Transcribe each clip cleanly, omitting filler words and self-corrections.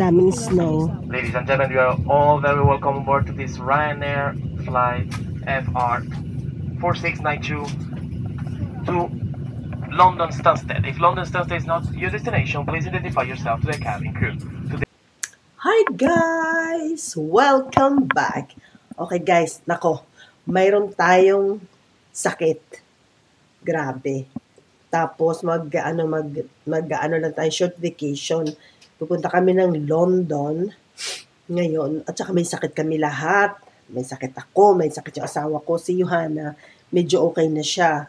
daming snow. Ladies and gentlemen, you are all very welcome aboard to this Ryanair flight FR 4692 to London Stansted. If London Stansted is not your destination, please identify yourself to the cabin crew. Hi guys! Welcome back! Okay guys, nako, mayroon tayong sakit. Grabe. Tapos mag-ano lang tayo, short vacation. Pupunta kami ng London ngayon at saka may sakit kami lahat. May sakit ako, may sakit yung asawa ko, si Johanna. Medyo okay na siya.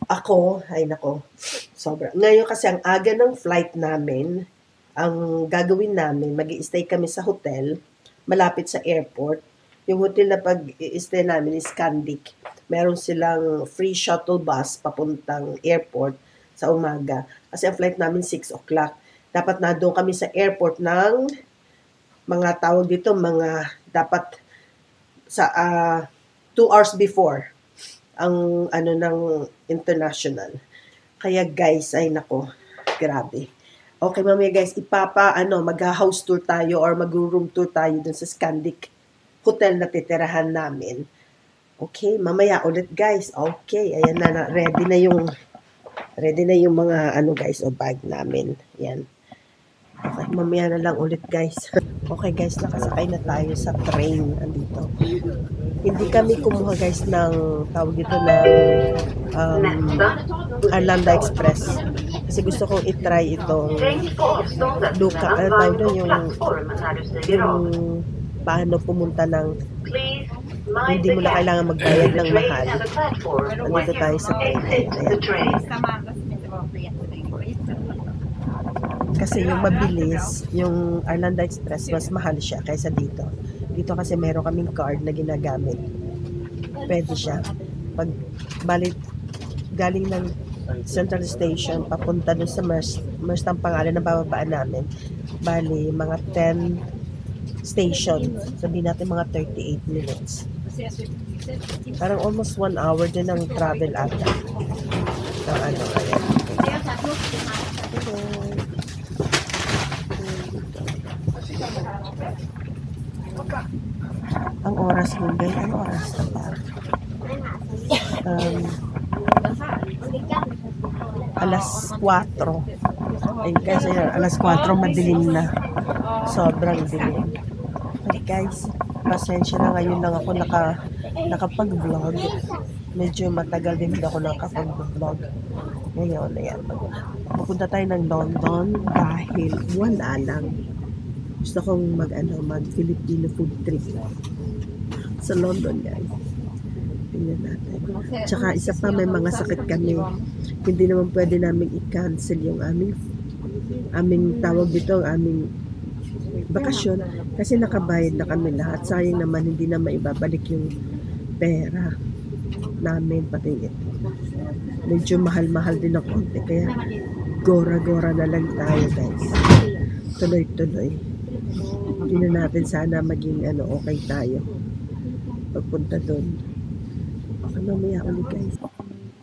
Ako, ay nako, sobra. Ngayon kasi ang aga ng flight namin, ang gagawin namin, mag-i-stay kami sa hotel, malapit sa airport. Yung hotel na pag-i-stay namin is Scandic. Meron silang free shuttle bus papuntang airport sa umaga. Kasi ang flight namin 6 o'clock. Dapat na doon kami sa airport ng mga tawag dito, dapat sa 2 hours before ang ng international. Kaya guys, ay nako, grabe. Okay, mamaya guys, mag-house tour tayo or mag-room tour tayo dun sa Scandic hotel na titirahan namin. Okay, mamaya ulit guys. Okay, ayan na, ready na yung mga guys, o bag namin. Yan. Okay, mamaya na lang ulit guys. Okay guys, nakasakay na tayo sa train andito. Hindi kami kumuha guys ng tawag dito ng Arlanda Express. Kasi gusto kong i-try itong yung paano pumunta ng hindi mo na kailangan magbayad ng mahal. Nandito tayo sa train. Kasi yung mabilis, yung Arlanda Express, mas mahal siya kaysa dito. Dito kasi meron kaming card na ginagamit. Pwede siya. Pag galing ng Central Station, papunta dun sa Merce ang pangalan ng bababaan namin. Bali, mga 10 station. Sabihin natin mga 38 minutes. Parang almost 1 hour din ang travel ata. Ayan. Ang oras hindi. Ang oras na ba? Alas 4. Ay, kasi alas 4 madilim na. Sobrang dilim. Okay guys, pasensya na, ngayon lang ako nakapag-vlog. Medyo matagal din ako nakapag-vlog. Ngayon, ayan. Pupunta tayo ng London dahil wala lang. Gusto kong mag-Filipino food trip sa London guys. Tingnan natin. Tsaka isa pa, may mga sakit kami. Hindi naman pwede namin i-cancel yung aming tawag dito, aming bakasyon. Kasi nakabayad na kami lahat. Sayang naman hindi na maibabalik yung pera namin. Pati ito. Medyo mahal-mahal din ang konti. Kaya gora-gora na lang tayo guys. Tuloy-tuloy. Hindi na natin sana maging okay tayo pagpunta doon. Okay, mamaya ulit guys.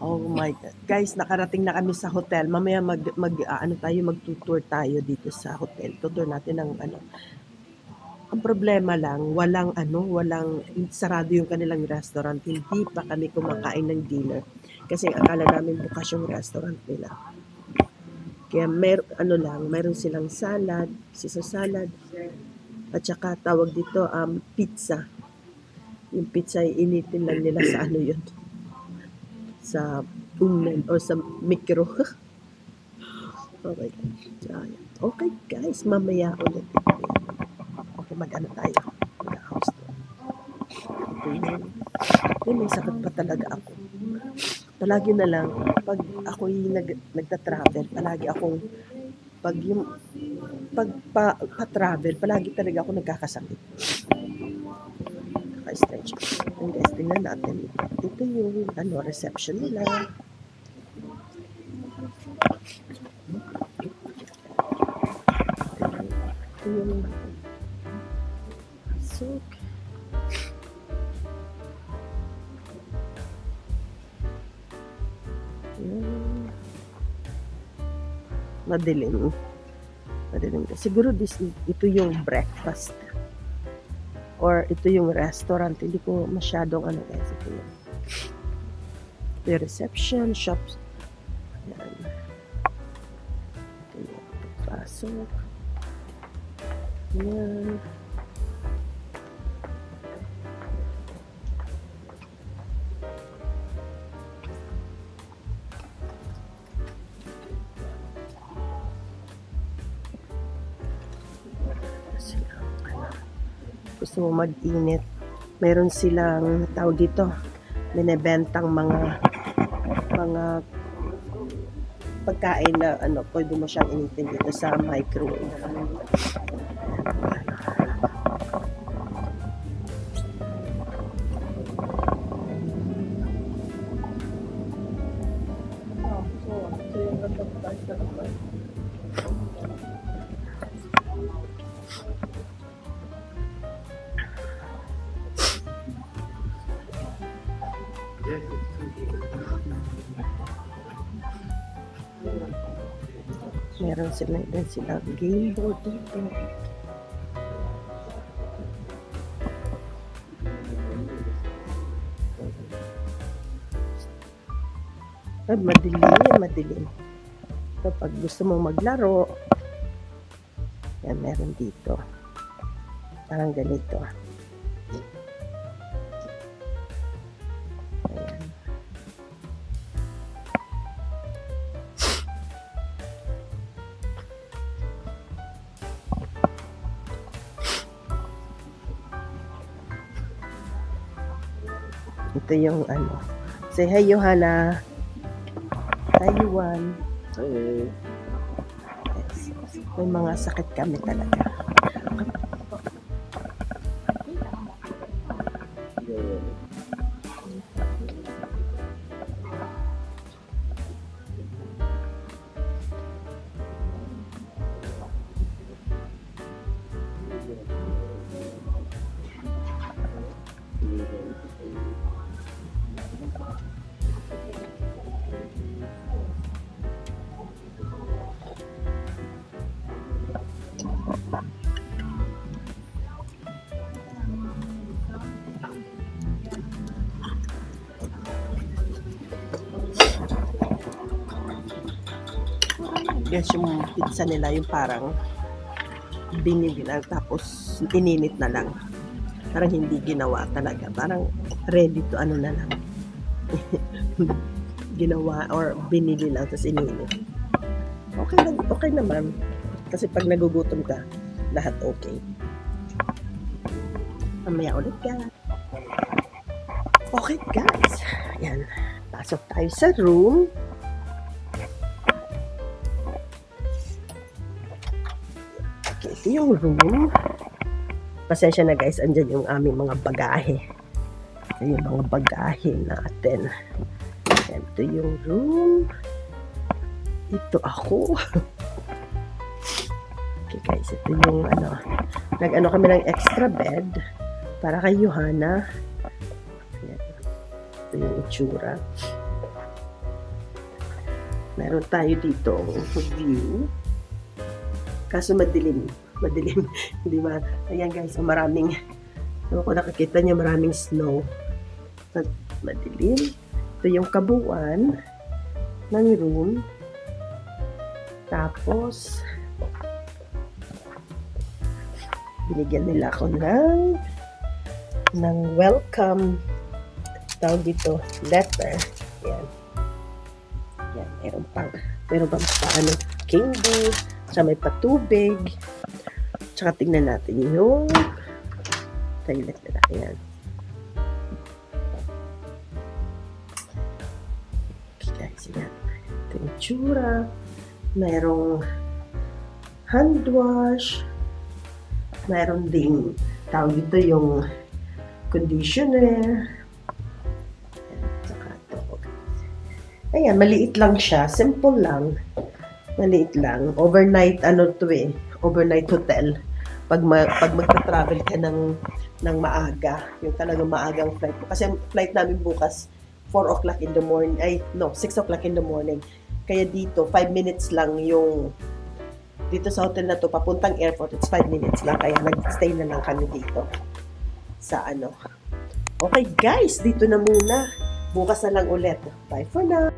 Oh my God. Guys, nakarating na kami sa hotel. Mamaya mag-tour tayo dito sa hotel. Tutur natin ng Ang problema lang, walang sarado yung kanilang restaurant. Hindi pa kami kumakain ng dinner. Kasi akala namin bukas yung restaurant nila. Kaya meron silang salad, Caesar salad, at saka tawag dito pizza. Yung pizza ay initin lang nila sa yun. Sa unan o sa mikro. Okay. Okay guys, mamaya ulit. Okay, tayo. Mag-house tour. Okay, may sakit pa talaga ako. Palagi na lang, pag ako'y nagta-travel, palagi akong pa-travel, palagi talaga ako nagkakasakit. Kaka-stretch. And guys, tingnan natin. Ito yung reception nila. Ito yung pasok. Madilim. Madilim. Siguro ito yung breakfast. Or ito yung restaurant. Hindi ko masyadong ano guys. Ito yung the reception, shops. Yan. Ito yung pasok. Yan. Gusto mo mag-init, meron silang tawag dito, binebentang mga pagkain na ano, pwede mo siyang initin dito sa microwave. Meron silang game board dito. Ay, madilim. Kapag gusto mong maglaro, yan, meron dito. Parang ganito. Ayan. Ito yung ano. Say hi, Johanna. Hi, Juan. Hey. Yes. May mga sakit kami talaga. Yes, yung pizza nila, yung parang binili lang tapos ininit na lang. Parang hindi ginawa talaga. Parang ready to ano na lang. Ginawa or binili lang tapos ininit. Okay naman. Kasi pag nagugutom ka, lahat okay. Mamaya ulit ka. Okay guys. Yan. Pasok tayo sa room. Okay, ito yung room. Pasensya na guys, andyan yung aming mga bagahe. Ito yung mga bagahe natin. Yan, ito yung room. Ito ako. Okay guys, ito yung ano. Nag-ano kami ng extra bed para kay Johanna. Yan. Ito yung itsura. Meron tayo dito view. Kaso madilim. Di ba? Ayan guys, so maraming, kung nakikita niyo, maraming snow. Madilim. Ito yung kabuuan ng room. Tapos, binigyan nila ako ng welcome, tawag dito, letter. Yan. Yan, meron pang paano, candy, sa may patubig. Tsaka tingnan natin yung toilet nila. Ayan. Okay guys, ayan. Ito yung tsura. Mayroong hand wash. Mayroon ding tawag dito yung conditioner. Ayan. Tsaka ito. Ayan, maliit lang siya. Simple lang. Maliit lang. Overnight, ano to eh. Overnight hotel. Pag magta-travel ka ng maaga. Yung talagang maagang flight mo. Kasi flight namin bukas, 4 o'clock in the morning. 6 o'clock in the morning. Kaya dito, 5 minutes lang yung dito sa hotel na to, papuntang airport, it's 5 minutes lang. Kaya nag-stay na lang kami dito. Sa ano. Okay guys, dito na muna. Bukas na lang ulit. Bye for now.